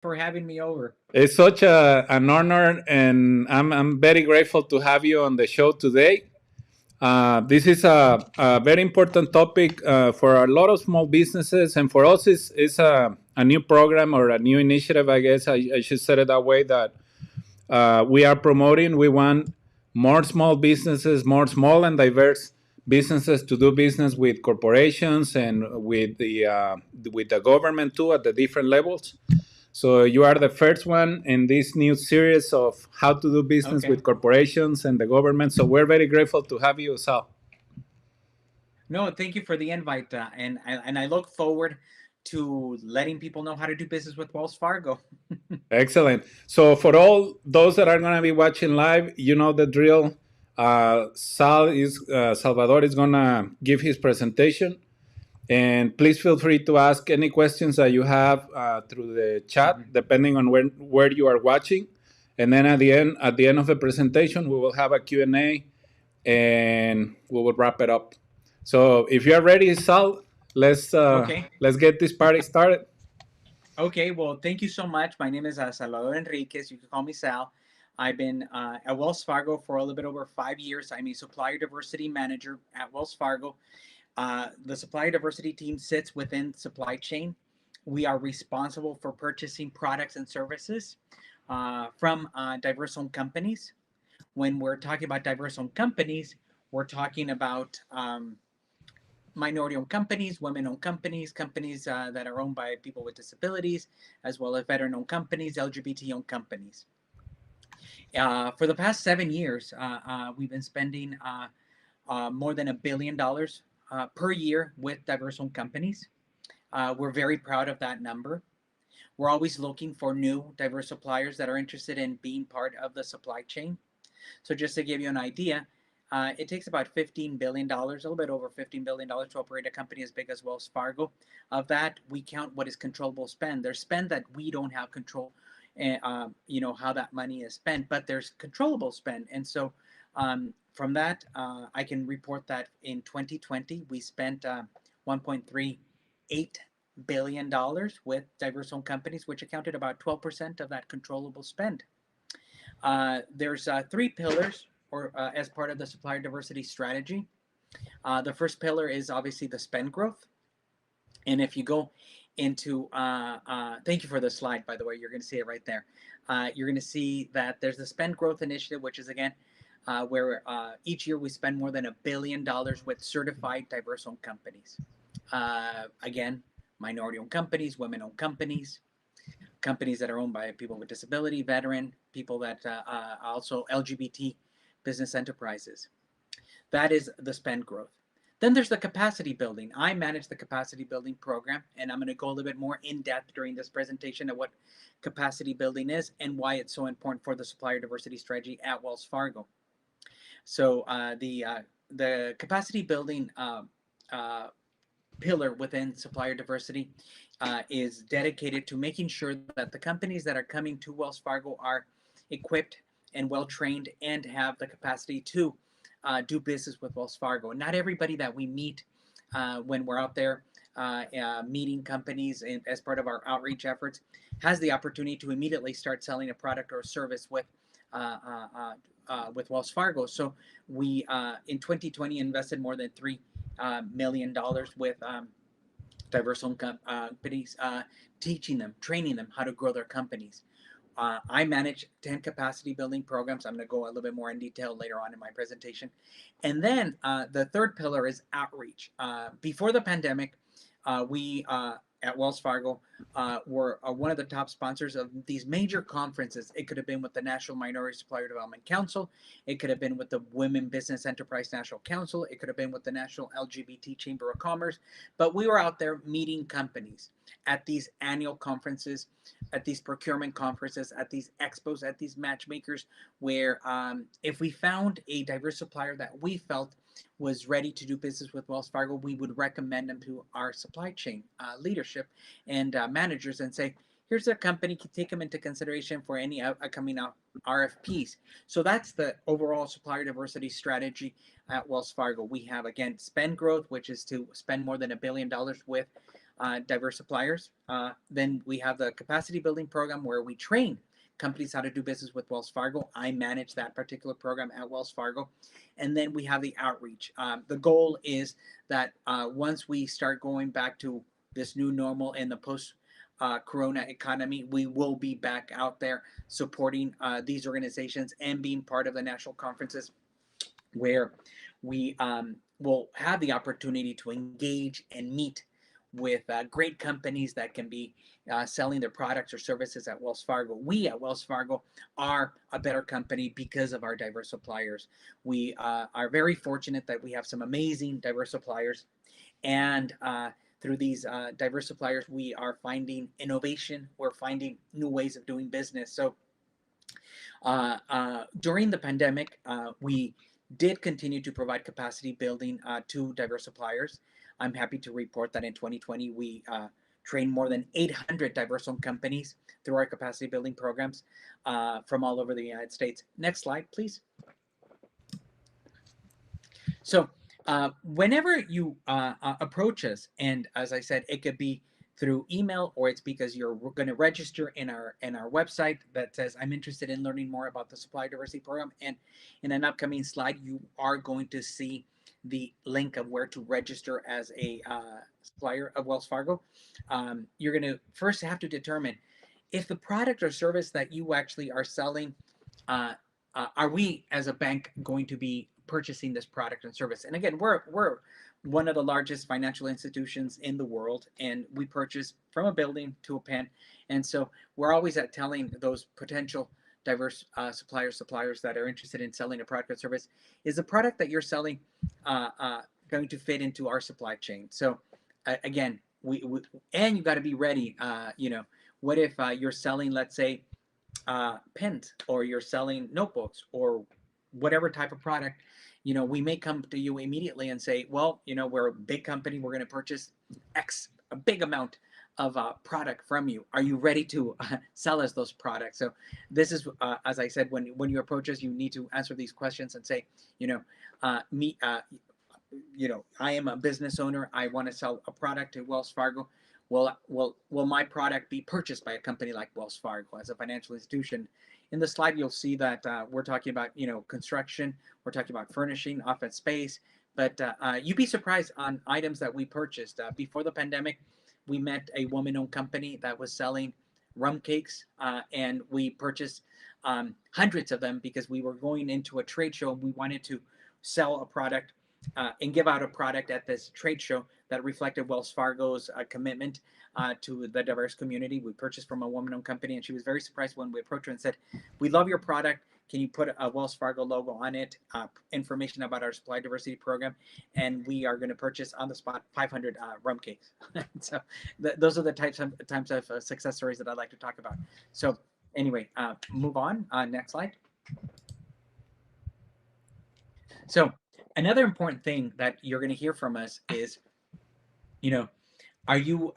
for having me over. It's such an honor, and I'm very grateful to have you on the show today. This is a very important topic for a lot of small businesses, and for us, it's a new program or a new initiative, I guess I should say it that way, that we are promoting. We want more small businesses, more small and diverse businesses to do business with corporations and with the government too at the different levels. So you are the first one in this new series of how to do business Okay. with corporations and the government. So we're very grateful to have you, Sal. No, thank you for the invite, and I look forward to letting people know how to do business with Wells Fargo. Excellent. So for all those that are going to be watching live, you know the drill. Salvador is going to give his presentation, and please feel free to ask any questions that you have through the chat, Mhm. depending on where you are watching. And then at the end of the presentation, we will have a Q&A, and we will wrap it up. So if you are ready, Sal, let's uh, Okay. let's get this party started. Okay. Well, thank you so much. My name is Salvador Enriquez. You can call me Sal. I've been at Wells Fargo for a little bit over 5 years. I'm a supplier diversity manager at Wells Fargo. The supplier diversity team sits within supply chain. We are responsible for purchasing products and services from diverse owned companies. When we're talking about diverse owned companies, we're talking about minority owned companies, women owned companies, companies that are owned by people with disabilities, as well as veteran owned companies, LGBT owned companies. For the past 7 years, we've been spending more than $1 billion per year with diverse owned companies. We're very proud of that number. We're always looking for new diverse suppliers that are interested in being part of the supply chain. So just to give you an idea, it takes about $15 billion, a little bit over $15 billion, to operate a company as big as Wells Fargo. Of that, we count what is controllable spend. There's spend that we don't have control, how that money is spent, but there's controllable spend. And so from that, I can report that in 2020, we spent $1.38 billion with diverse owned companies, which accounted about 12% of that controllable spend. There's three pillars or as part of the supplier diversity strategy. The first pillar is obviously the spend growth. And if you go into, thank you for the slide, by the way, you're going to see it right there. You're going to see that there's the spend growth initiative, which is again, where each year we spend more than $1 billion with certified diverse owned companies. Again, minority owned companies, women owned companies, companies that are owned by people with disability, veteran, people that also LGBT business enterprises. That is the spend growth. Then there's the capacity building. I manage the capacity building program, and I'm going to go a little bit more in depth during this presentation of what capacity building is and why it's so important for the supplier diversity strategy at Wells Fargo. So the capacity building uh, pillar within supplier diversity is dedicated to making sure that the companies that are coming to Wells Fargo are equipped and well trained and have the capacity to do business with Wells Fargo. Not everybody that we meet when we're out there meeting companies as part of our outreach efforts has the opportunity to immediately start selling a product or a service with Wells Fargo. So we in 2020 invested more than $3 million with diverse owned companies, teaching them, training them how to grow their companies. I manage 10 capacity building programs. I'm going to go a little bit more in detail later on in my presentation. And then the third pillar is outreach. Before the pandemic, we at Wells Fargo were one of the top sponsors of these major conferences. It could have been with the National Minority Supplier Development Council. It could have been with the Women Business Enterprise National Council. It could have been with the National LGBT Chamber of Commerce. But we were out there meeting companies at these annual conferences, at these procurement conferences, at these expos, at these matchmakers, where if we found a diverse supplier that we felt was ready to do business with Wells Fargo, we would recommend them to our supply chain leadership and managers and say, here's their company, take them into consideration for any upcoming RFPs. So that's the overall supplier diversity strategy at Wells Fargo. We have, again, spend growth, which is to spend more than $1 billion with diverse suppliers. Then we have the capacity building program where we train companies how to do business with Wells Fargo. I manage that particular program at Wells Fargo. And then we have the outreach. The goal is that once we start going back to this new normal in the post corona economy, we will be back out there supporting these organizations and being part of the national conferences where we will have the opportunity to engage and meet with great companies that can be selling their products or services at Wells Fargo. We at Wells Fargo are a better company because of our diverse suppliers. We are very fortunate that we have some amazing diverse suppliers, and through these diverse suppliers, we are finding innovation. We're finding new ways of doing business. So during the pandemic, we did continue to provide capacity building to diverse suppliers. I'm happy to report that in 2020, we trained more than 800 diverse-owned companies through our capacity building programs from all over the United States. Next slide, please. So whenever you approach us, and as I said, it could be through email, or it's because you're going to register in our website that says I'm interested in learning more about the Supplier Diversity Program. And in an upcoming slide, you are going to see the link of where to register as a supplier of Wells Fargo. You're going to first have to determine if the product or service that you actually are selling, are we as a bank going to be purchasing this product and service? And again, we're one of the largest financial institutions in the world, and we purchase from a building to a pen. And so we're always at telling those potential diverse suppliers that are interested in selling a product or service, is the product that you're selling going to fit into our supply chain? So again, we and you got to be ready. What if you're selling, let's say, pens, or you're selling notebooks, or whatever type of product? We may come to you immediately and say, well, we're a big company, we're going to purchase a big amount of product from you. Are you ready to sell us those products? So this is, as I said, when you approach us, you need to answer these questions and say, I am a business owner, I want to sell a product to Wells Fargo. Will my product be purchased by a company like Wells Fargo as a financial institution? In the slide, you'll see that we're talking about construction, we're talking about furnishing, office space, but you'd be surprised on items that we purchased. Before the pandemic, we met a woman-owned company that was selling rum cakes, and we purchased hundreds of them because we were going into a trade show and we wanted to sell a product and give out a product at this trade show that reflected Wells Fargo's commitment to the diverse community. We purchased from a woman-owned company, and she was very surprised when we approached her and said, "We love your product. Can you put a Wells Fargo logo on it, information about our supply diversity program, and we are going to purchase on the spot 500 rum cakes." So those are the types of success stories that I'd like to talk about. So anyway, move on. Next slide. So another important thing that you're going to hear from us is, are you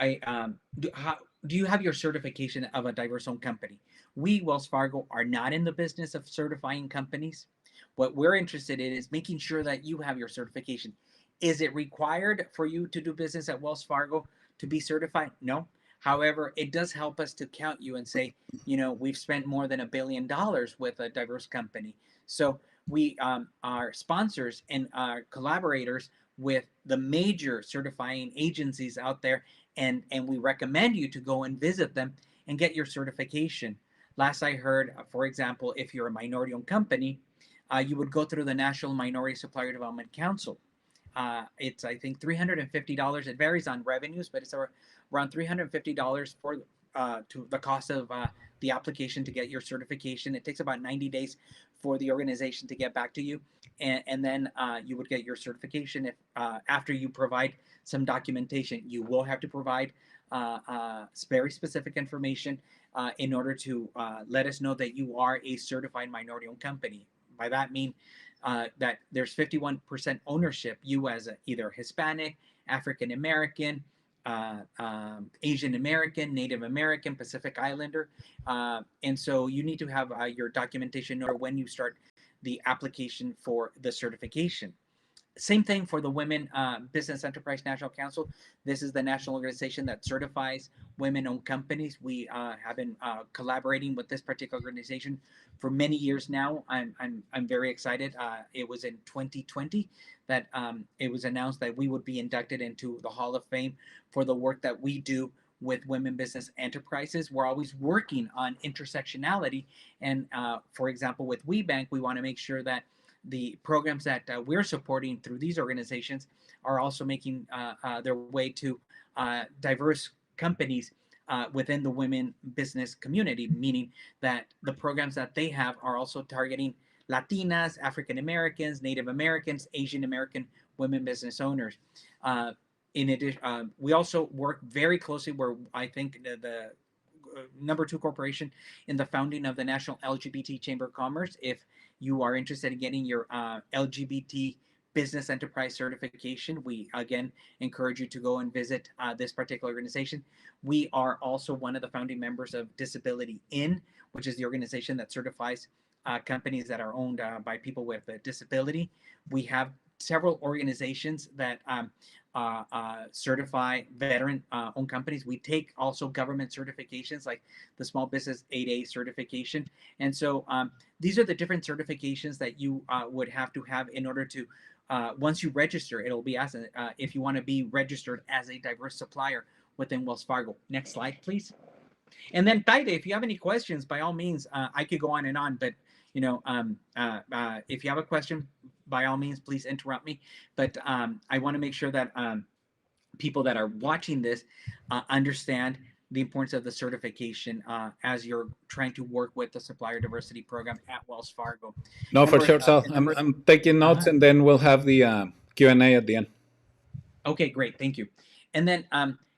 do you have your certification of a diverse-owned company? We, Wells Fargo, are not in the business of certifying companies. What we're interested in is making sure that you have your certification. Is it required for you to do business at Wells Fargo to be certified? No. However, it does help us to count you and say, we've spent more than $1 billion with a diverse company. So we are sponsors and are collaborators with the major certifying agencies out there, and we recommend you to go and visit them and get your certification. Last I heard, for example, if you're a minority-owned company, you would go through the National Minority Supplier Development Council. It's, I think, $350. It varies on revenues, but it's around $350 for to the cost of the application to get your certification. It takes about 90 days for the organization to get back to you, and then you would get your certification. If after you provide some documentation, you will have to provide very specific information in order to let us know that you are a certified minority-owned company. By that mean that there's 51% ownership, you as either Hispanic, African American, Asian American, Native American, Pacific Islander, and so you need to have your documentation or when you start the application for the certification. Same thing for the Women Business Enterprise National Council. This is the national organization that certifies women-owned companies. We have been collaborating with this particular organization for many years now. I'm very excited. It was in 2020 that it was announced that we would be inducted into the Hall of Fame for the work that we do with women business enterprises. We're always working on intersectionality, and for example, with WeBank, we want to make sure that the programs that we're supporting through these organizations are also making their way to diverse companies within the women business community, meaning that the programs that they have are also targeting Latinas, African Americans, Native Americans, Asian American women business owners. In addition, we also work very closely where I think the number two corporation in the founding of the National LGBT Chamber of Commerce. If you are interested in getting your LGBT business enterprise certification, we again encourage you to go and visit this particular organization. We are also one of the founding members of Disability In, which is the organization that certifies companies that are owned by people with a disability. We have several organizations that certify veteran-owned companies. We take also government certifications like the Small Business 8A certification. And so these are the different certifications that you would have to have in order to, once you register, it'll be asked if you want to be registered as a diverse supplier within Wells Fargo. Next slide, please. And then, Taide, if you have any questions, by all means, I could go on, but if you have a question, by all means, please interrupt me. But I want to make sure that people that are watching this understand the importance of the certification as you're trying to work with the supplier diversity program at Wells Fargo. No, for sure, Sal. I'm taking notes, and then we'll have the Q&A at the end. Okay, great. Thank you. And then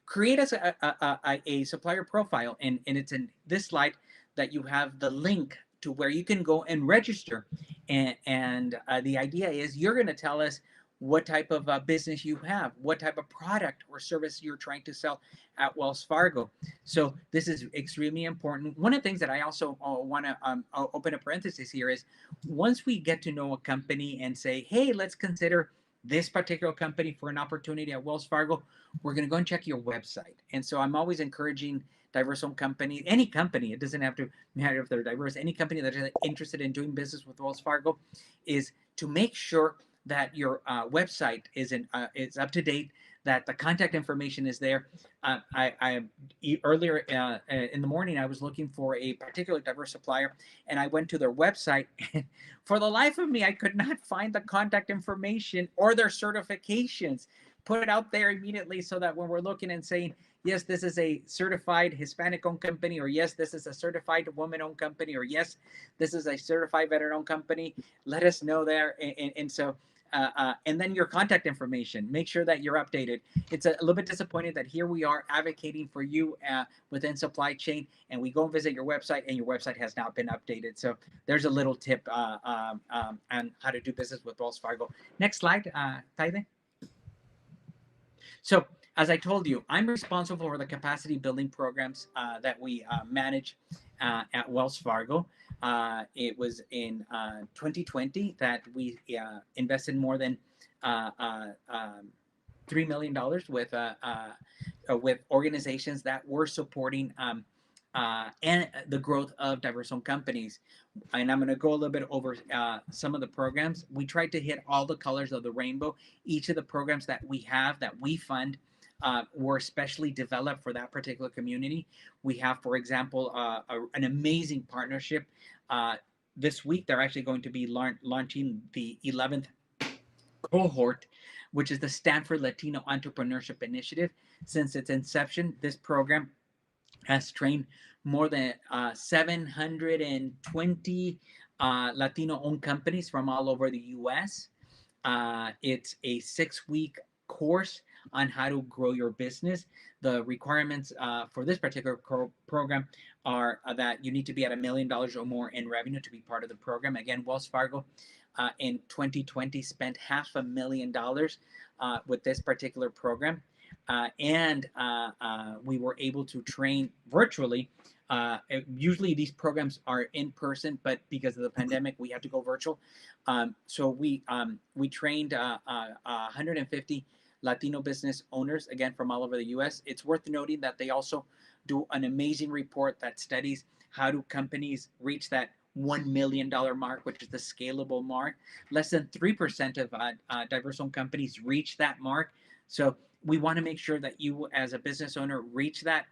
create us a supplier profile, and it's in this slide that you have the link to where you can go and register. And the idea is you're going to tell us what type of business you have, what type of product or service you're trying to sell at Wells Fargo. So this is extremely important. One of the things that I also want to open a parenthesis here is once we get to know a company and say, hey, let's consider this particular company for an opportunity at Wells Fargo, we're going to go and check your website. And so I'm always encouraging diverse-owned companies, any company, it doesn't have to matter if they're diverse, any company that is interested in doing business with Wells Fargo is to make sure that your website is up to date, that the contact information is there. Earlier in the morning, I was looking for a particular diverse supplier, and I went to their website. And for the life of me, I could not find the contact information or their certifications. Put it out there immediately so that when we're looking and saying, yes, this is a certified Hispanic-owned company, or yes, this is a certified woman-owned company, or yes, this is a certified veteran-owned company, let us know there. And so, and then your contact information, make sure that you're updated. It's a little bit disappointing that here we are advocating for you within supply chain, and we go and visit your website, and your website has not been updated. So there's a little tip on how to do business with Wells Fargo. Next slide, Taide. So as I told you, I'm responsible for the capacity building programs that we manage at Wells Fargo. It was in 2020 that we invested more than $3 million with organizations that were supporting and the growth of diverse-owned companies. And I'm going to go a little bit over some of the programs. We tried to hit all the colors of the rainbow. Each of the programs that we have, that we fund, were specially developed for that particular community. We have, for example, an amazing partnership. This week, they're actually going to be launching the 11th cohort, which is the Stanford Latino Entrepreneurship Initiative. Since its inception, this program has trained more than 720 Latino-owned companies from all over the U.S. It's a 6-week course on how to grow your business. The requirements for this particular program are that you need to be at $1 million or more in revenue to be part of the program. Again, Wells Fargo in 2020 spent $500,000 with this particular program. and we were able to train virtually. Usually these programs are in person, but because of the pandemic, we had to go virtual. So we trained 150 Latino business owners, again from all over the U.S. It's worth noting that they also do an amazing report that studies how do companies reach that $1 million mark, which is the scalable mark. Less than 3% of diverse-owned companies reach that mark. So we want to make sure that you, as a business owner, reach that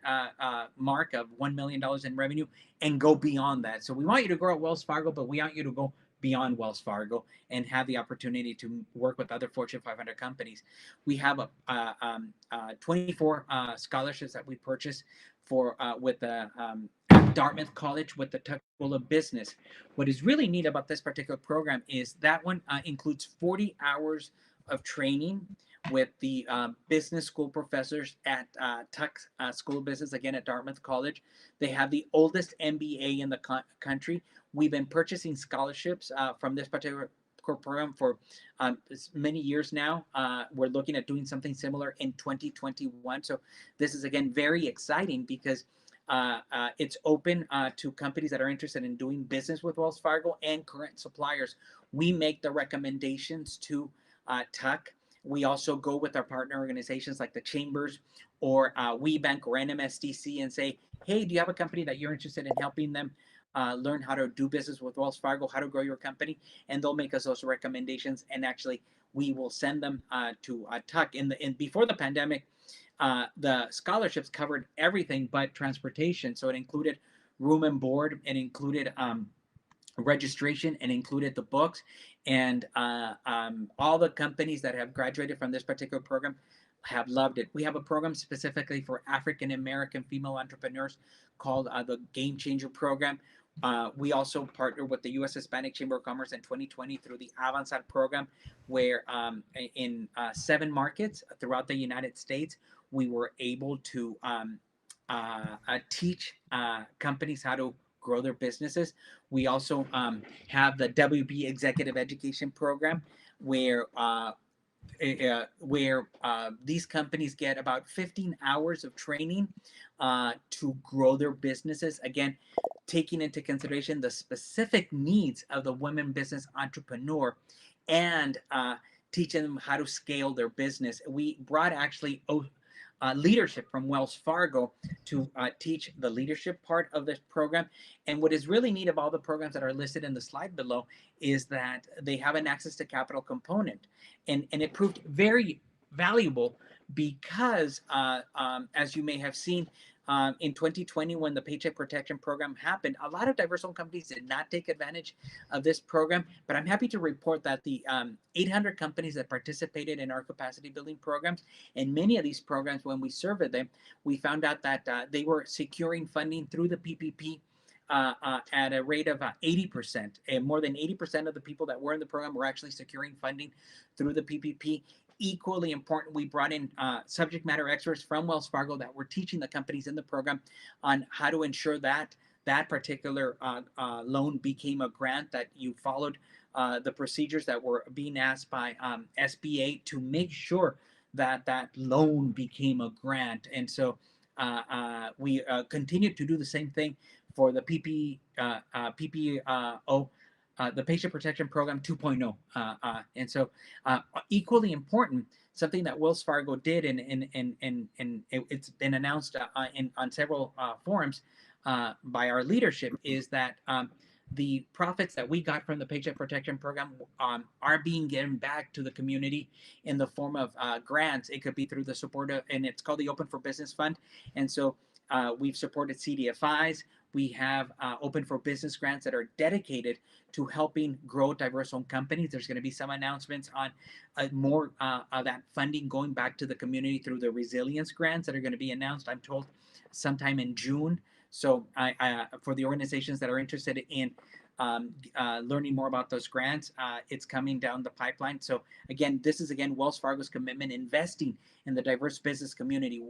mark of $1 million in revenue and go beyond that. So we want you to grow at Wells Fargo, but we want you to go beyond Wells Fargo and have the opportunity to work with other Fortune 500 companies. We have 24 scholarships that we purchased for with the Dartmouth College with the Tuck School of Business. What is really neat about this particular program is that one includes 40 hours of training with the business school professors at Tuck School of Business, again at Dartmouth College. They have the oldest MBA in the country. We've been purchasing scholarships from this particular program for many years now. We're looking at doing something similar in 2021. So this is, again, very exciting because it's open to companies that are interested in doing business with Wells Fargo and current suppliers. We make the recommendations to Tuck. We also go with our partner organizations like the Chambers or WeBank or NMSDC and say, hey, do you have a company that you're interested in helping them learn how to do business with Wells Fargo, how to grow your company? And they'll make us those recommendations. And actually, we will send them to Tuck. Before the pandemic, the scholarships covered everything but transportation. So it included room and board, it included registration, and included the books. And all the companies that have graduated from this particular program have loved it. We have a program specifically for African American female entrepreneurs called the Game Changer Program. We also partner with the U.S. Hispanic Chamber of Commerce in 2020 through the Avanzar program, where in 7 markets throughout the United States, we were able to teach companies how to grow their businesses. We also have the WB Executive Education Program, where these companies get about 15 hours of training to grow their businesses. Again, taking into consideration the specific needs of the women business entrepreneur and teaching them how to scale their business. We brought actually leadership from Wells Fargo to teach the leadership part of this program. And what is really neat of all the programs that are listed in the slide below is that they have an access to capital component. And it proved very valuable because, as you may have seen, in 2020, when the Paycheck Protection Program happened, a lot of diverse-owned companies did not take advantage of this program. But I'm happy to report that the 800 companies that participated in our capacity building programs, and many of these programs, when we surveyed them, we found out that they were securing funding through the PPP at a rate of 80%. And more than 80% of the people that were in the program were actually securing funding through the PPP. Equally important, we brought in subject matter experts from Wells Fargo that were teaching the companies in the program on how to ensure that that particular loan became a grant, that you followed the procedures that were being asked by SBA to make sure that that loan became a grant. And so we continue to do the same thing for the PPO, the Patient Protection Program 2.0. And so equally important, something that Wells Fargo did, and it's been announced on several forums by our leadership, is that the profits that we got from the Paycheck Protection Program are being given back to the community in the form of grants. It could be through the support of, and it's called the Open for Business Fund. And so we've supported CDFIs. We have Open for Business grants that are dedicated to helping grow diverse-owned companies. There's going to be some announcements on more of that funding going back to the community through the resilience grants that are going to be announced, I'm told, sometime in June. So for the organizations that are interested in learning more about those grants, it's coming down the pipeline. So again, this is Wells Fargo's commitment, investing in the diverse business community.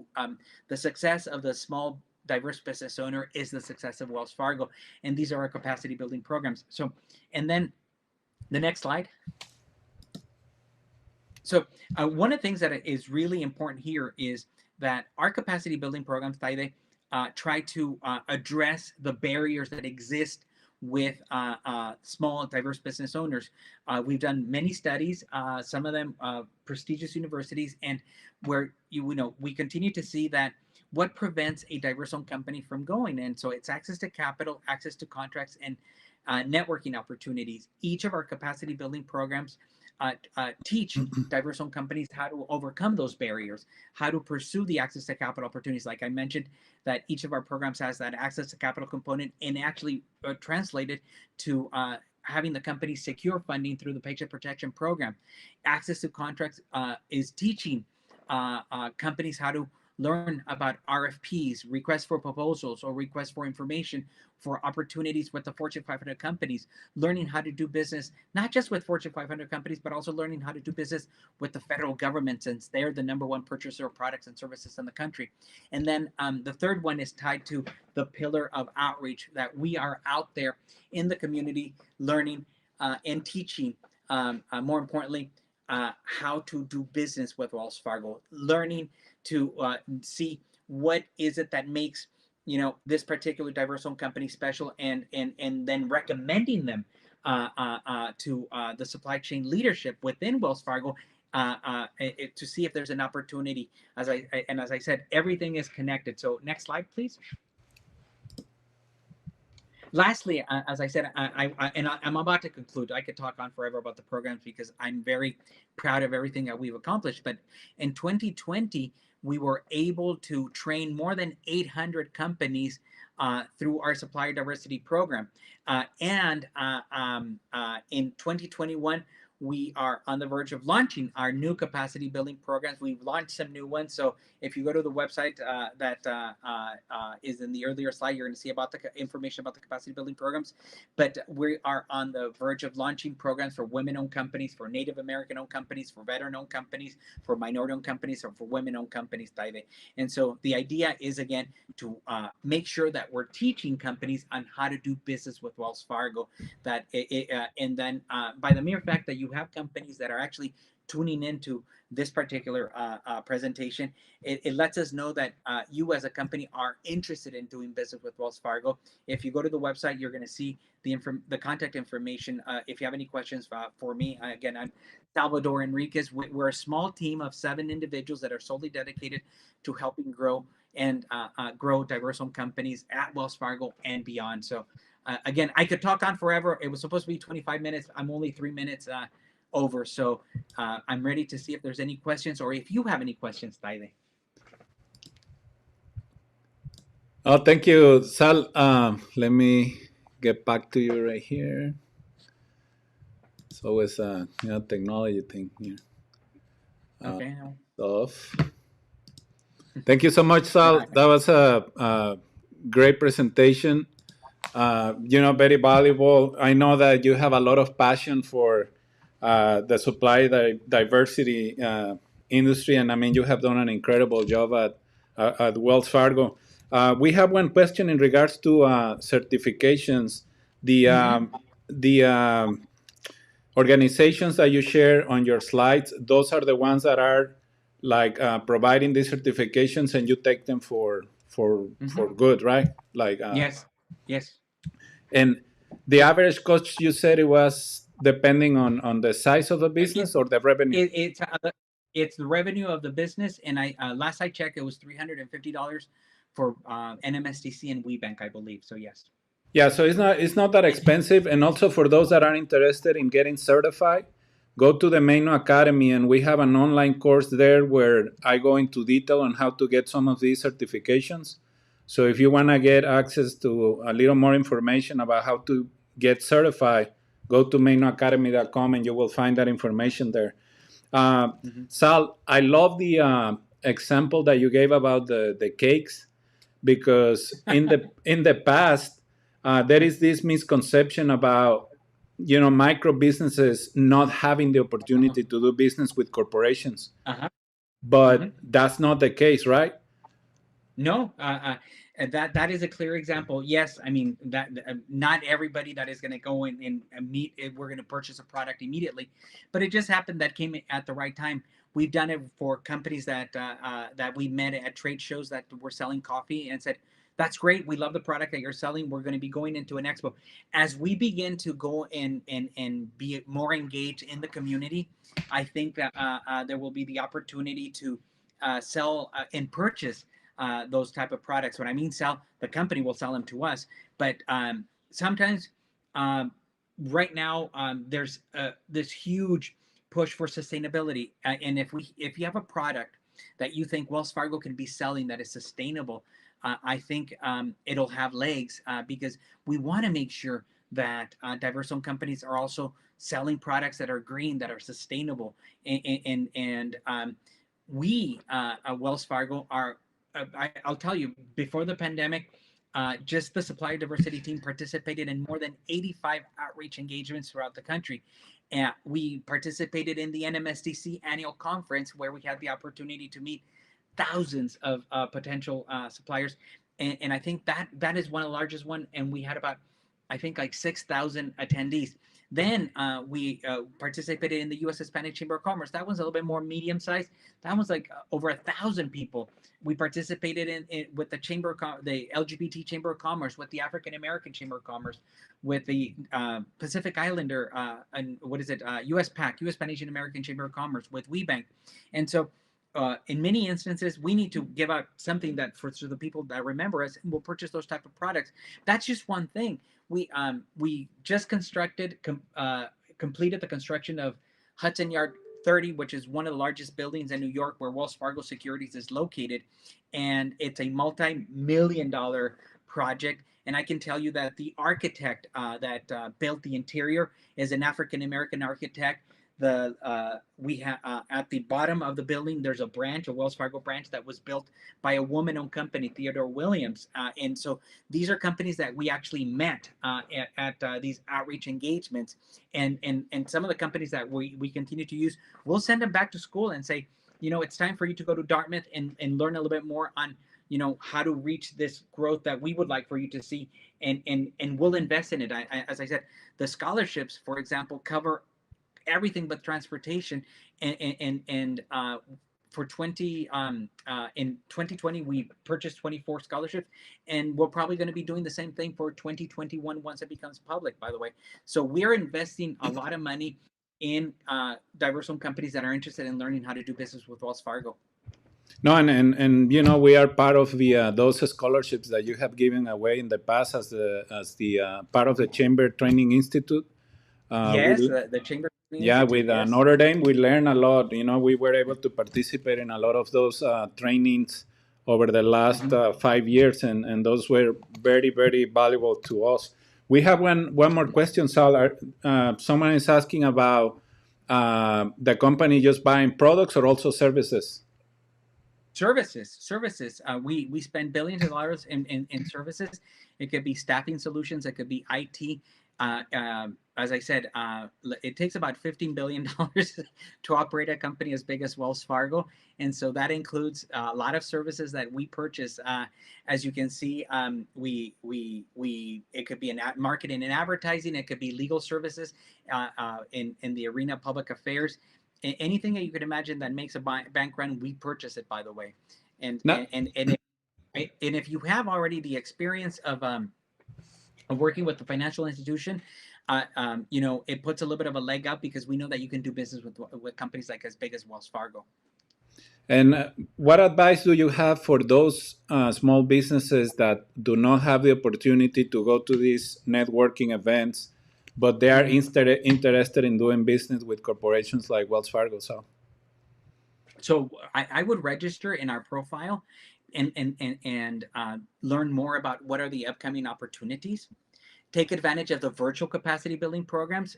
The success of the small diverse business owner is the success of Wells Fargo, and these are our capacity building programs. So, and then the next slide. So one of the things that is really important here is that our capacity building programs, Taide, try to address the barriers that exist with small, diverse business owners. We've done many studies, some of them prestigious universities, and where you know we continue to see that what prevents a diverse-owned company from going, and so it's access to capital, access to contracts, and networking opportunities. Each of our capacity building programs teach diverse owned companies how to overcome those barriers, how to pursue the access to capital opportunities. Like I mentioned, that each of our programs has that access to capital component and actually translated to having the company secure funding through the Paycheck Protection Program. Access to contracts is teaching companies how to learn about RFPs, requests for proposals, or requests for information for opportunities with the Fortune 500 companies, learning how to do business, not just with Fortune 500 companies, but also learning how to do business with the federal government, since they're the number one purchaser of products and services in the country. And then the third one is tied to the pillar of outreach, that we are out there in the community learning and teaching, more importantly, how to do business with Wells Fargo, learning to see what is it that makes this particular diverse owned company special, and then recommending them to the supply chain leadership within Wells Fargo to see if there's an opportunity. As I said, everything is connected. So next slide, please. Lastly, as I said, I'm about to conclude. I could talk on forever about the programs because I'm very proud of everything that we've accomplished. But in 2020, we were able to train more than 800 companies through our supplier diversity program. And in 2021, we are on the verge of launching our new capacity building programs. We've launched some new ones. So if you go to the website that is in the earlier slide, you're going to see about the information about the capacity building programs. But we are on the verge of launching programs for women-owned companies, for Native American-owned companies, for veteran-owned companies, for minority-owned companies, or for women-owned companies, Taide. And so the idea is, again, to make sure that we're teaching companies on how to do business with Wells Fargo. That and then by the mere fact that you have companies that are actually tuning into this particular presentation, it lets us know that you as a company are interested in doing business with Wells Fargo. If you go to the website, you're going to see the contact information. If you have any questions for me, again, I'm Salvador Enriquez. We're a small team of 7 individuals that are solely dedicated to helping grow and grow diverse-owned companies at Wells Fargo and beyond. So again, I could talk on forever. It was supposed to be 25 minutes. I'm only 3 minutes over. So I'm ready to see if there's any questions, or if you have any questions, Taide. Oh, thank you, Sal. Let me get back to you right here. It's always a technology thing here. Okay. Stuff. Thank you so much, Sal. That was a great presentation. Very valuable. I know that you have a lot of passion for the supply diversity industry, and I mean, you have done an incredible job at Wells Fargo. We have one question in regards to certifications. The organizations that you share on your slides, those are the ones that are like providing these certifications, and you take them for good, right? Like yes. And the average cost, you said it was depending on the size of the business or the revenue? It's the revenue of the business. And last I checked, it was $350 for NMSDC and WeBank, I believe. So yes. Yeah, so it's not that expensive. And also for those that are interested in getting certified, go to the Maino Academy, and we have an online course there where I go into detail on how to get some of these certifications. So if you want to get access to a little more information about how to get certified, go to mainoacademy.com and you will find that information there. Sal, I love the example that you gave about the cakes, because in the past, there is this misconception about micro businesses not having the opportunity to do business with corporations. But that's not the case, right? No, that is a clear example. Yes, I mean that not everybody that is going to go in and meet. We're going to purchase a product immediately, but it just happened that came at the right time. We've done it for companies that we met at trade shows that were selling coffee and said, "That's great. We love the product that you're selling. We're going to be going into an expo." As we begin to go and be more engaged in the community, I think that there will be the opportunity to sell and purchase those type of products. When I mean sell, the company will sell them to us. But sometimes, um, right now, there's this huge push for sustainability, and if you have a product that you think Wells Fargo can be selling that is sustainable, I think it'll have legs, because we want to make sure that diverse-owned companies are also selling products that are green, that are sustainable, and we at Wells Fargo are. I'll tell you, before the pandemic, just the supplier diversity team participated in more than 85 outreach engagements throughout the country. And we participated in the NMSDC annual conference, where we had the opportunity to meet thousands of potential suppliers. And I think that is one of the largest one. And we had about, I think, like 6,000 attendees. Then we participated in the U.S. Hispanic Chamber of Commerce. That one's a little bit more medium sized. That one's like over 1,000 people. We participated in with the the LGBT Chamber of Commerce, with the African American Chamber of Commerce, with the Pacific Islander, and what is it, U.S. PAC, U.S. Pan Asian American Chamber of Commerce, with WeBank. And so in many instances, we need to give out something that for the people that remember us and will purchase those type of products. That's just one thing. We just completed the construction of Hudson Yard 30, which is one of the largest buildings in New York, where Wells Fargo Securities is located, and it's a multi-million-dollar project. And I can tell you that the architect that built the interior is an African American architect. We have at the bottom of the building, there's a branch, a Wells Fargo branch, that was built by a woman-owned company, Theodore Williams. And so these are companies that we actually met at these outreach engagements. And some of the companies that we continue to use, we'll send them back to school and say, it's time for you to go to Dartmouth and learn a little bit more on how to reach this growth that we would like for you to see, and we'll invest in it. As I said, the scholarships, for example, cover everything but transportation, and for in 2020 we purchased 24 scholarships, and we're probably going to be doing the same thing for 2021 once it becomes public, by the way. So we're investing a lot of money in diverse-owned companies that are interested in learning how to do business with Wells Fargo. No, and we are part of the those scholarships that you have given away in the past as the part of the Chamber Training Institute. Yes, the Chamber. Yeah, with yes. Notre Dame, we learned a lot. We were able to participate in a lot of those trainings over the last 5 years, and those were very, very valuable to us. We have one more question, Sal. Someone is asking about the company just buying products or also services? Services. We spend billions of dollars in services. It could be staffing solutions. It could be IT. As I said, it takes about $15 billion to operate a company as big as Wells Fargo. And so that includes a lot of services that we purchase. As you can see, it could be in marketing and advertising. It could be legal services in the arena of public affairs. Anything that you could imagine that makes a bank run, we purchase it, by the way. And if you have already the experience of working with the financial institution, it puts a little bit of a leg up, because we know that you can do business with companies like as big as Wells Fargo. And what advice do you have for those small businesses that do not have the opportunity to go to these networking events, but they are interested in doing business with corporations like Wells Fargo? So I would register in our profile and learn more about what are the upcoming opportunities. Take advantage of the virtual capacity building programs.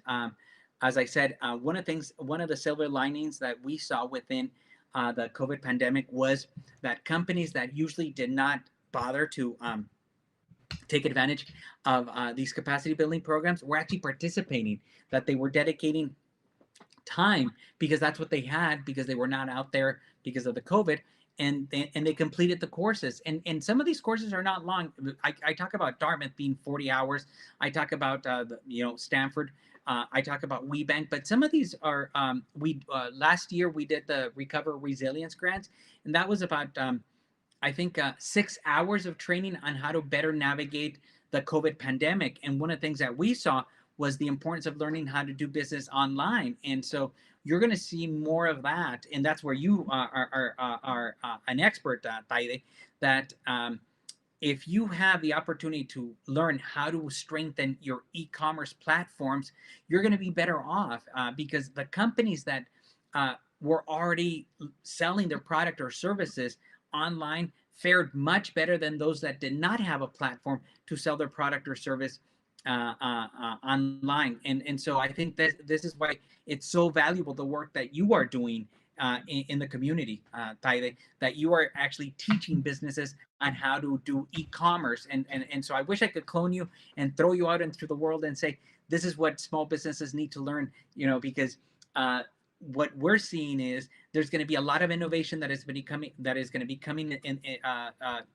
As I said, one of the silver linings that we saw within the COVID pandemic was that companies that usually did not bother to take advantage of these capacity building programs were actually participating, that they were dedicating time because that's what they had, because they were not out there because of the COVID, and they completed the courses. And some of these courses are not long. I talk about Dartmouth being 40 hours. I talk about Stanford I talk about WeBank, but some of these are we last year we did the Recover Resilience grants, and that was about I think 6 hours of training on how to better navigate the COVID pandemic. And one of the things that we saw was the importance of learning how to do business online. And so you're going to see more of that, and that's where you are an expert, Taide, that if you have the opportunity to learn how to strengthen your e-commerce platforms, you're going to be better off because the companies that were already selling their product or services online fared much better than those that did not have a platform to sell their product or service online. And so I think that this is why it's so valuable, the work that you are doing in the community, Taide, that you are actually teaching businesses on how to do e-commerce. And so I wish I could clone you and throw you out into the world and say, this is what small businesses need to learn, because what we're seeing is there's going to be a lot of innovation that is going to be coming in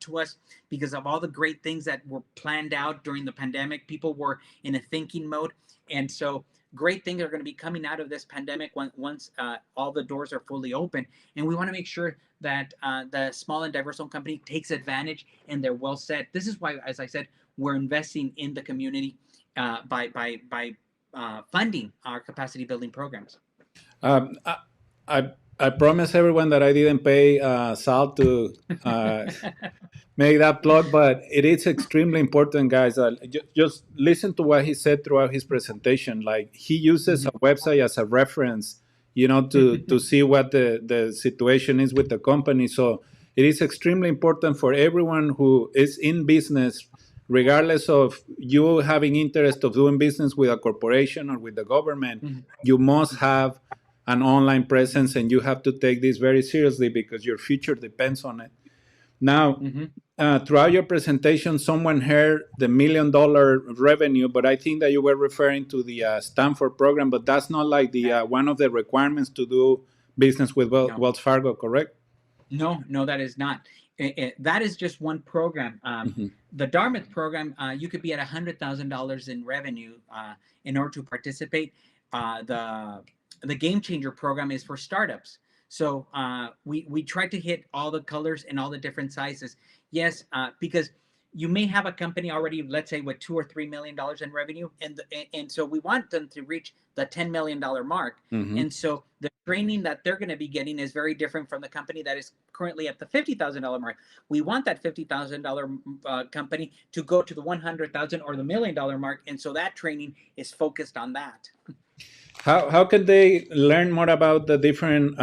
to us because of all the great things that were planned out during the pandemic. People were in a thinking mode, and so great things are going to be coming out of this pandemic once all the doors are fully open. And we want to make sure that the small and diverse owned company takes advantage and they're well set. This is why, as I said, we're investing in the community by funding our capacity building programs. Um, I promise everyone that I didn't pay Sal to make that plug, but it is extremely important, guys. Just listen to what he said throughout his presentation. Like, he uses a website as a reference, to see what the situation is with the company. So it is extremely important for everyone who is in business, regardless of you having interest of doing business with a corporation or with the government. You must have an online presence, and you have to take this very seriously because your future depends on it. Now, throughout your presentation, someone heard the $1 million revenue, but I think that you were referring to the Stanford program, but that's not like the one of the requirements to do business with Wells Fargo, correct? No, that is not. That is just one program. The Dartmouth program, you could be at $100,000 in revenue in order to participate. The Game Changer program is for startups. So we try to hit all the colors and all the different sizes. Yes, because you may have a company already, let's say, with $2 or $3 million in revenue, and so we want them to reach the $10 million mark. And so the training that they're going to be getting is very different from the company that is currently at the $50,000 mark. We want that $50,000 company to go to the $100,000 or the $1 million mark, and so that training is focused on that. How can they learn more about the different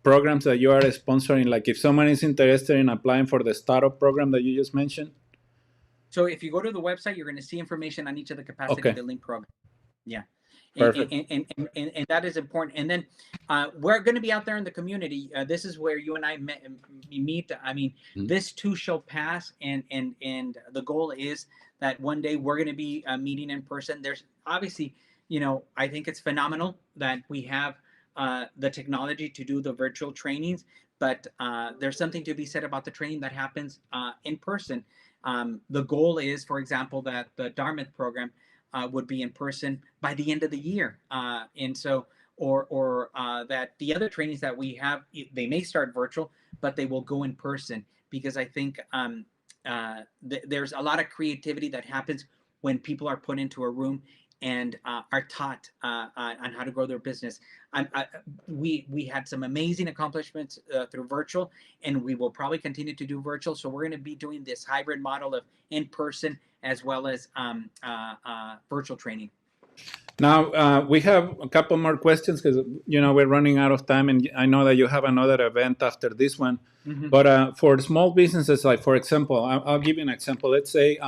programs that you are sponsoring? Like, if someone is interested in applying for the startup program that you just mentioned? So if you go to the website, you're going to see information on each of the capacity building programs. Yeah. Perfect. And that is important. And then we're going to be out there in the community. This is where you and I meet. I mean, this too shall pass. And the goal is that one day we're going to be meeting in person. There's obviously, I think it's phenomenal that we have the technology to do the virtual trainings, but there's something to be said about the training that happens in person. The goal is, for example, that the Dartmouth program would be in person by the end of the year. And so, or that the other trainings that we have, they may start virtual, but they will go in person, because I think there's a lot of creativity that happens when people are put into a room and are taught on how to grow their business. We had some amazing accomplishments through virtual, and we will probably continue to do virtual. So we're going to be doing this hybrid model of in-person as well as virtual training. Now, we have a couple more questions because, we're running out of time, and I know that you have another event after this one. But for small businesses, like, for example, I'll give you an example. Let's say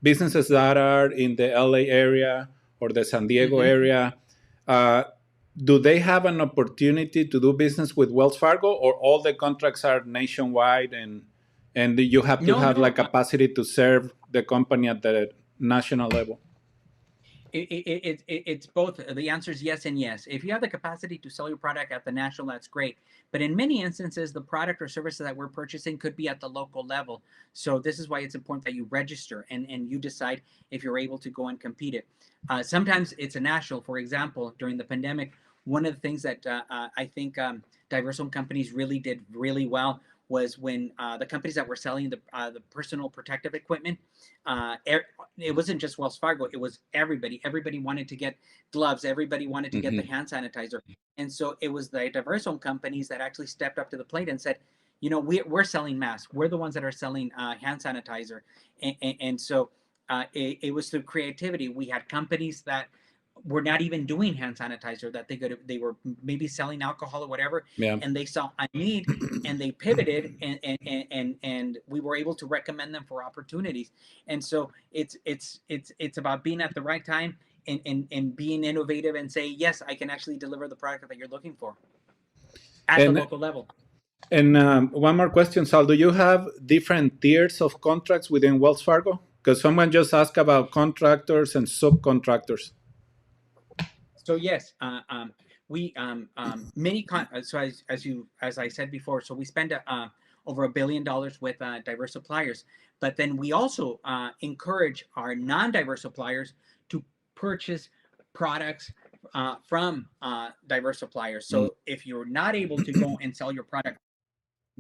businesses that are in the LA area or the San Diego area, do they have an opportunity to do business with Wells Fargo, or all the contracts are nationwide and you have to have capacity to serve the company at the national level? It's both. The answer is yes and yes. If you have the capacity to sell your product at the national, that's great. But in many instances, the product or services that we're purchasing could be at the local level. So this is why it's important that you register and you decide if you're able to go and compete it. Sometimes it's a national. For example, during the pandemic, one of the things that I think diverse-owned companies really did really well was when the companies that were selling the personal protective equipment, it wasn't just Wells Fargo, it was everybody. Everybody wanted to get gloves, everybody wanted to get the hand sanitizer. And so it was the diverse-owned companies that actually stepped up to the plate and said, you know, we're selling masks. We're the ones that are selling hand sanitizer. And so it was through creativity. We had companies that were not even doing hand sanitizer, that they were maybe selling alcohol or whatever, Yeah. and they saw a need and they pivoted, and we were able to recommend them for opportunities. And so it's about being at the right time and being innovative and say, yes, I can actually deliver the product that you're looking for at the local level. And one more question, Sal. Do you have different tiers of contracts within Wells Fargo? Because someone just asked about contractors and subcontractors. So yes, we many so as I said before, so we spend over $1 billion with diverse suppliers, but then we also encourage our non-diverse suppliers to purchase products from diverse suppliers. So if you're not able to go and sell your product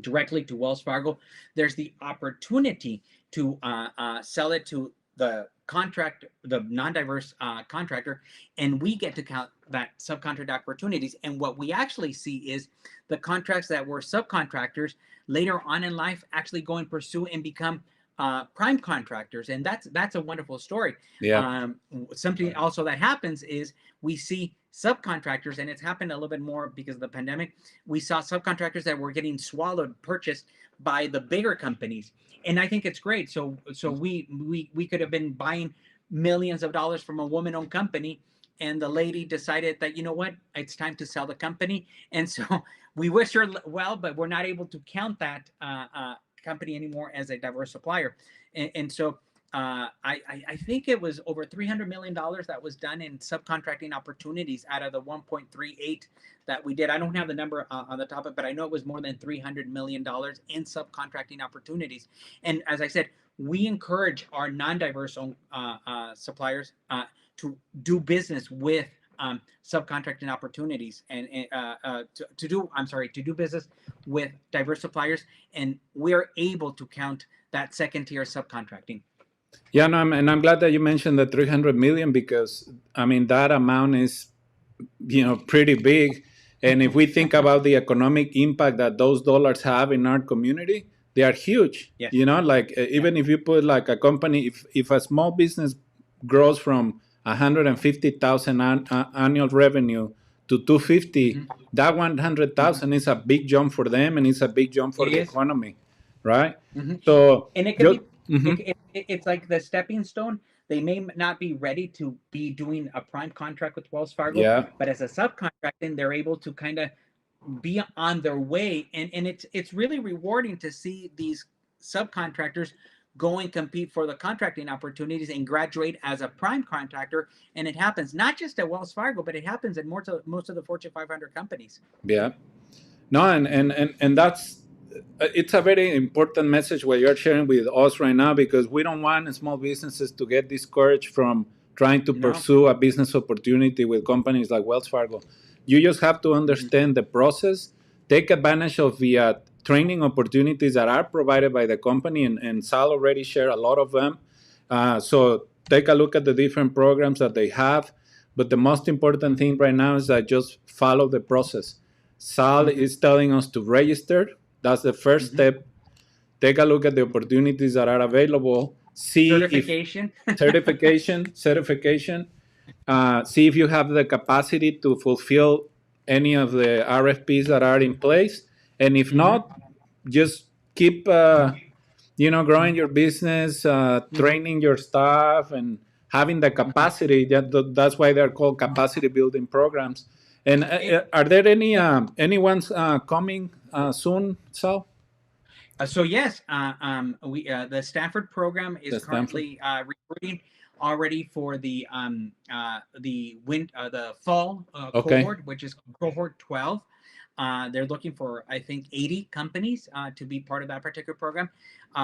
directly to Wells Fargo, there's the opportunity to sell it to the non-diverse contractor, and we get to count that subcontract opportunities. And what we actually see is the contracts that were subcontractors later on in life actually go and pursue and become prime contractors, and that's a wonderful story. Yeah. Something also that happens is we see subcontractors, and it's happened a little bit more because of the pandemic. We saw subcontractors that were getting purchased by the bigger companies, and I think it's great. So we could have been buying millions of dollars from a woman-owned company, and the lady decided that, you know what, it's time to sell the company. And so we wish her well, but we're not able to count that company anymore as a diverse supplier. And so I think it was over $300 million that was done in subcontracting opportunities out of the 1.38 that we did. I don't have the number on the top of it, but I know it was more than $300 million in subcontracting opportunities. And as I said, we encourage our non-diverse suppliers to do business with subcontracting opportunities, and to do business with diverse suppliers, and we're able to count that second tier subcontracting. Yeah, no, and I'm glad that you mentioned the 300 million, because I mean that amount is, pretty big. And if we think about the economic impact that those dollars have in our community, they are huge. Yes. Even if you put like a company, if a small business grows from 150,000 annual revenue to 250, that 100,000 is a big jump for them, and it's a big jump for the economy, right? So, and it could be, it's like the stepping stone. They may not be ready to be doing a prime contract with Wells Fargo, but as a subcontracting, they're able to kind of be on their way, and it's really rewarding to see these subcontractors go and compete for the contracting opportunities and graduate as a prime contractor. And it happens not just at Wells Fargo, but it happens at most of the Fortune 500 companies. Yeah. No, and that's, it's a very important message what you're sharing with us right now, because we don't want small businesses to get discouraged from trying to pursue a business opportunity with companies like Wells Fargo. You just have to understand the process, take advantage of the training opportunities that are provided by the company, and Sal already shared a lot of them. So take a look at the different programs that they have. But the most important thing right now is that just follow the process. Sal is telling us to register. That's the first step. Take a look at the opportunities that are available. See certification. Certification. See if you have the capacity to fulfill any of the RFPs that are in place. And if not, just keep, growing your business, training your staff, and having the capacity. That's why they're called capacity building programs. And are there any ones coming soon, Sal? So yes, we the Stanford program is currently recruiting. already for the fall Okay. cohort, which is cohort 12. They're looking for, I think, 80 companies to be part of that particular program.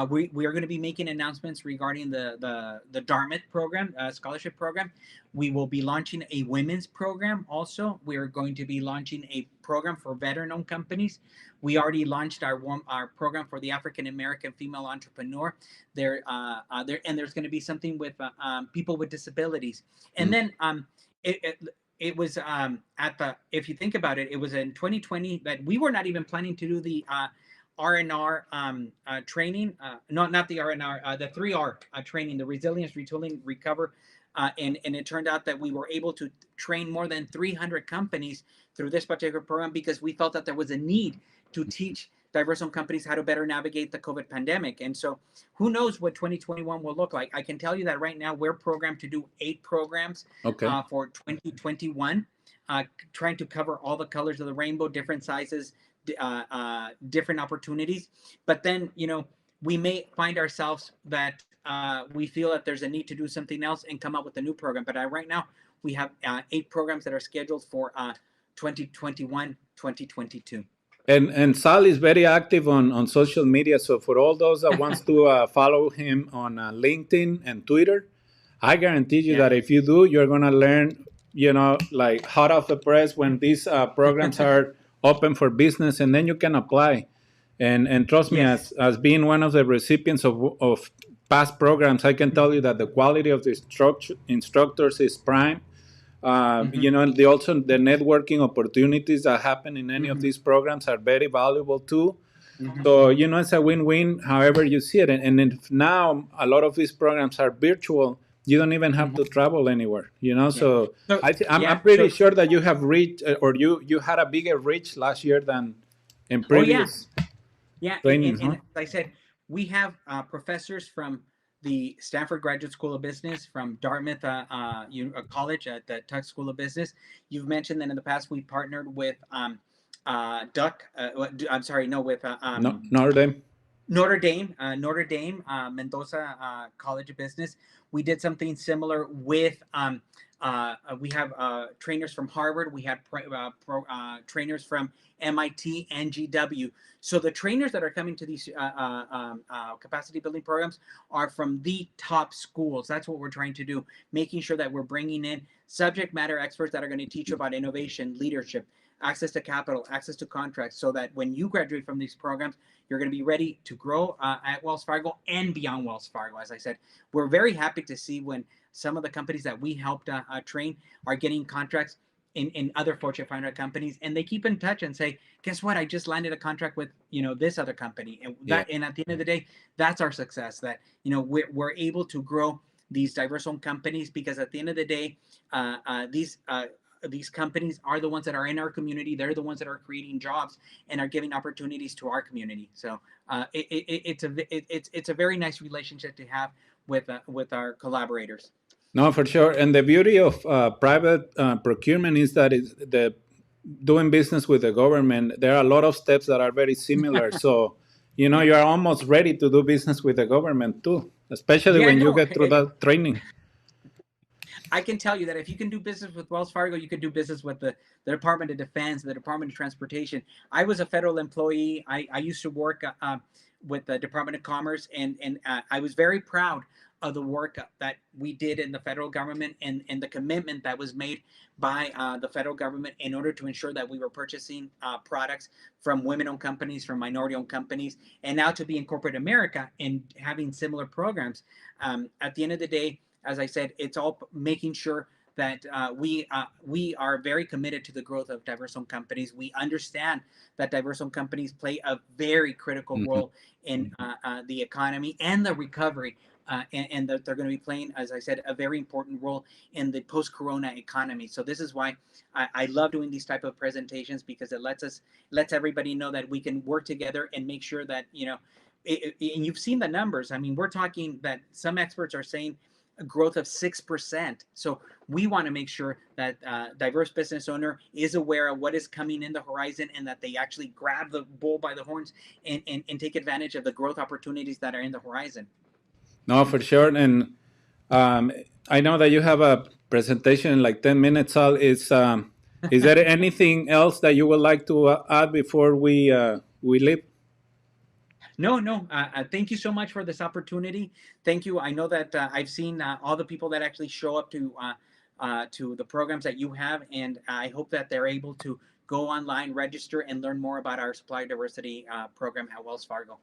We are going to be making announcements regarding the Dartmouth program, scholarship program. We will be launching a women's program also. We are going to be launching a program for veteran-owned companies. We already launched our program for the African American female entrepreneur. And there's going to be something with people with disabilities. And then it, it it was at the if you think about it, it was in 2020 that we were not even planning to do the R&R training, not the R&R, the 3R training, the resilience, retooling, recover. And it turned out that we were able to train more than 300 companies through this particular program because we felt that there was a need to teach diverse-owned companies how to better navigate the COVID pandemic. And so who knows what 2021 will look like. I can tell you that right now we're programmed to do 8 programs Okay. for 2021, trying to cover all the colors of the rainbow, different sizes, different opportunities. But then, we may find ourselves that we feel that there's a need to do something else and come up with a new program. But right now, we have 8 programs that are scheduled for 2021, 2022. And Sal is very active on social media. So for all those that wants to follow him on LinkedIn and Twitter, I guarantee you Yeah. that if you do, you're gonna learn, like hot off the press when these programs are open for business, and then you can apply. And trust me, Yes. as being one of the recipients of past programs, I can tell you that the quality of the instructors is prime. Also the networking opportunities that happen in any of these programs are very valuable too. So, it's a win-win however you see it. And if now a lot of these programs are virtual, you don't even have to travel anywhere, So So, I'm yeah. pretty sure that you have reached, or you had a bigger reach last year than in Oh, yeah. previous Yeah. trainings, And huh? as I said, we have professors from the Stanford Graduate School of Business, from Dartmouth College at the Tuck School of Business. You've mentioned that in the past we partnered with Duck. I'm sorry, no, with No, Notre Dame. Notre Dame, Mendoza College of Business. We did something similar with. We have trainers from Harvard. We had trainers from MIT and GW. So the trainers that are coming to these capacity building programs are from the top schools. That's what we're trying to do, making sure that we're bringing in subject matter experts that are going to teach you about innovation, leadership, access to capital, access to contracts, so that when you graduate from these programs, you're going to be ready to grow at Wells Fargo and beyond Wells Fargo. As I said, we're very happy to see when some of the companies that we helped train are getting contracts in other Fortune 500 companies, and they keep in touch and say, guess what, I just landed a contract with this other company. And and at the end of the day, that's our success, that we're able to grow these diverse-owned companies, because at the end of the day, these companies are the ones that are in our community. They're the ones that are creating jobs and are giving opportunities to our community. So it's a very nice relationship to have with our collaborators. No, for sure. And the beauty of private procurement is that the doing business with the government, there are a lot of steps that are very similar. So, you are almost ready to do business with the government too, especially Yeah, when you no, get through that training. I can tell you that if you can do business with Wells Fargo, you could do business with the Department of Defense, the Department of Transportation. I was a federal employee. I used to work with the Department of Commerce, and I was very proud of the work that we did in the federal government, and the commitment that was made by the federal government in order to ensure that we were purchasing products from women-owned companies, from minority-owned companies, and now to be in corporate America and having similar programs. At the end of the day, as I said, it's all making sure that we are very committed to the growth of diverse-owned companies. We understand that diverse-owned companies play a very critical role in the economy and the recovery, and that they're going to be playing, as I said, a very important role in the post-corona economy. So this is why I love doing these type of presentations, because it lets everybody know that we can work together and make sure that and you've seen the numbers. I mean, we're talking that some experts are saying a growth of 6%. So we want to make sure that diverse business owner is aware of what is coming in the horizon, and that they actually grab the bull by the horns and take advantage of the growth opportunities that are in the horizon. No, for sure. And I know that you have a presentation in like 10 minutes. Sal. Is there anything else that you would like to add before we leave? No, no. Thank you so much for this opportunity. Thank you. I know that I've seen all the people that actually show up to the programs that you have, and I hope that they're able to go online, register, and learn more about our supplier diversity program at Wells Fargo.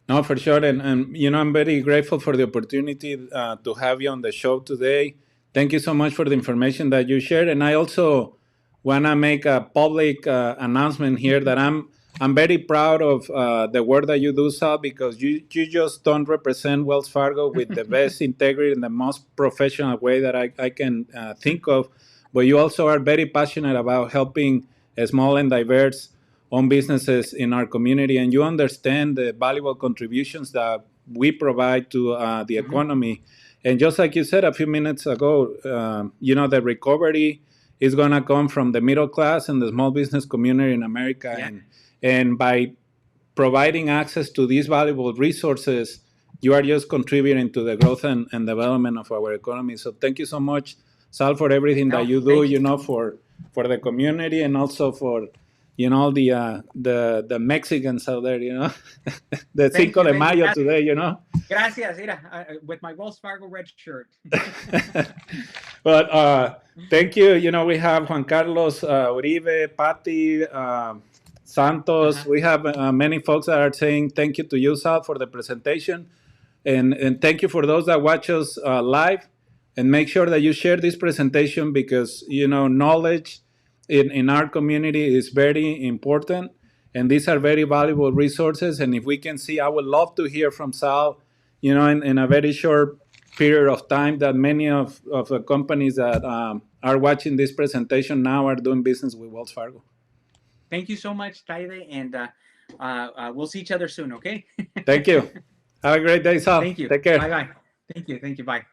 No, for sure. And you know, I'm very grateful for the opportunity to have you on the show today. Thank you so much for the information that you shared. And I also want to make a public announcement here that I'm very proud of the work that you do, Sal, because you just don't represent Wells Fargo with the best integrity and the most professional way that I can think of. But you also are very passionate about helping small and diverse own businesses in our community, and you understand the valuable contributions that we provide to the economy. And just like you said a few minutes ago, you know, the recovery is going to come from the middle class and the small business community in America. Yeah. And by providing access to these valuable resources, you are just contributing to the growth and development of our economy. So thank you so much, Sal, for everything that you do, you know, for the community, and also for, you know, the Mexicans out there, you know, the Cinco de Mayo today, you know. Gracias, mira, with my Wells Fargo red shirt. But thank you. You know, we have Juan Carlos Uribe, Patty, Santos. We have many folks that are saying thank you to you, Sal, for the presentation. And thank you for those that watch us live. And make sure that you share this presentation because, you know, knowledge in our community is very important, and these are very valuable resources. And if we can see, I would love to hear from Sal, you know, in a very short period of time, that many of the companies that are watching this presentation now are doing business with Wells Fargo. Thank you so much, Taide, and we'll see each other soon, okay? Thank you. Have a great day, Sal. Thank you. Take care. Bye-bye. Thank you. Bye.